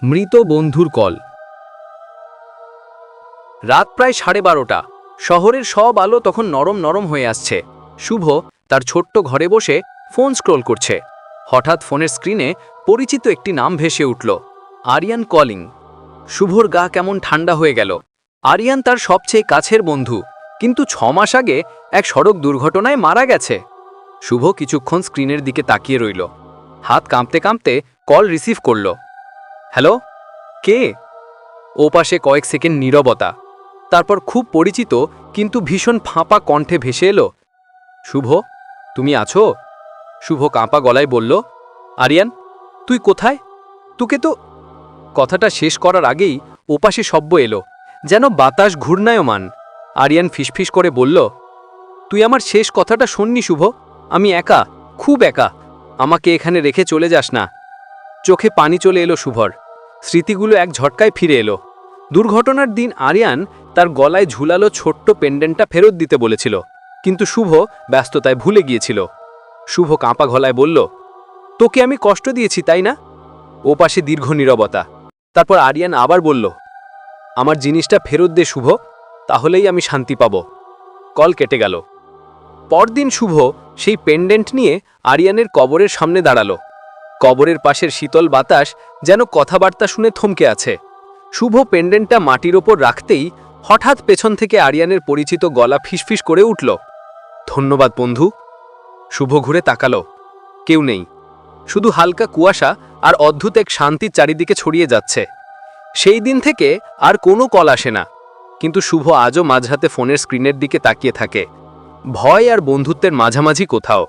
মৃত বন্ধুর কল। রাত প্রায় 12:30। শহরের সব আলো তখন নরম নরম হয়ে আসছে। শুভ তার ছোট্ট ঘরে বসে ফোন স্ক্রোল করছে। হঠাৎ ফোনের স্ক্রিনে পরিচিত একটি নাম ভেসে উঠল, আরিয়ান কলিং। শুভর গা কেমন ঠান্ডা হয়ে গেল। আরিয়ান তার সবচেয়ে কাছের বন্ধু, কিন্তু 6 মাস আগে এক সড়ক দুর্ঘটনায় মারা গেছে। শুভ কিছুক্ষণ স্ক্রিনের দিকে তাকিয়ে রইল, হাত কাঁপতে কাঁপতে কল রিসিভ করল। হ্যালো, কে? ওপাশে কয়েক সেকেন্ড নীরবতা, তারপর খুব পরিচিত কিন্তু ভীষণ ফাঁপা কণ্ঠে ভেসে এলো, শুভ, তুমি আছো? শুভ কাঁপা গলায় বলল, আরিয়ান, তুই কোথায়? তোকে তো। কথাটা শেষ করার আগেই ওপাশে শব্দ এলো, যেন বাতাস ঘূর্ণায়মান। আরিয়ান ফিসফিস করে বলল, তুই আমার শেষ কথাটা শোননি শুভ। আমি একা, খুব একা। আমাকে এখানে রেখে চলে যাস না। চোখে পানি চলে এলো শুভর। স্মৃতিগুলো এক ঝটকায় ফিরে এলো। দুর্ঘটনার দিন আরিয়ান তার গলায় ঝুলালো ছোট্ট পেন্ডেন্টটা ফেরত দিতে বলেছিল, কিন্তু শুভ ব্যস্ততায় ভুলে গিয়েছিল। শুভ কাঁপা গলায় বলল, তোকে আমি কষ্ট দিয়েছি তাই না? ওপাশে দীর্ঘ নীরবতা। তারপর আরিয়ান আবার বলল, আমার জিনিসটা ফেরত দে শুভ, তাহলেই আমি শান্তি পাব। কল কেটে গেল। পরদিন শুভ সেই পেন্ডেন্ট নিয়ে আরিয়ানের কবরের সামনে দাঁড়ালো। কবরের পাশের শীতল বাতাস যেন কথাবার্তা শুনে থমকে আছে। শুভ পেন্ডেন্টটা মাটির ওপর রাখতেই হঠাৎ পেছন থেকে আরিয়ানের পরিচিত গলা ফিসফিস করে উঠল, ধন্যবাদ বন্ধু। শুভ ঘুরে তাকালো, কেউ নেই, শুধু হালকা কুয়াশা আর অদ্ভুত এক শান্তি চারিদিকে ছড়িয়ে যাচ্ছে। সেই দিন থেকে আর কোনো কল আসে না, কিন্তু শুভ আজও মাঝরাতে ফোনের স্ক্রিনের দিকে তাকিয়ে থাকে, ভয় আর বন্ধুত্বের মাঝামাঝি কোথাও।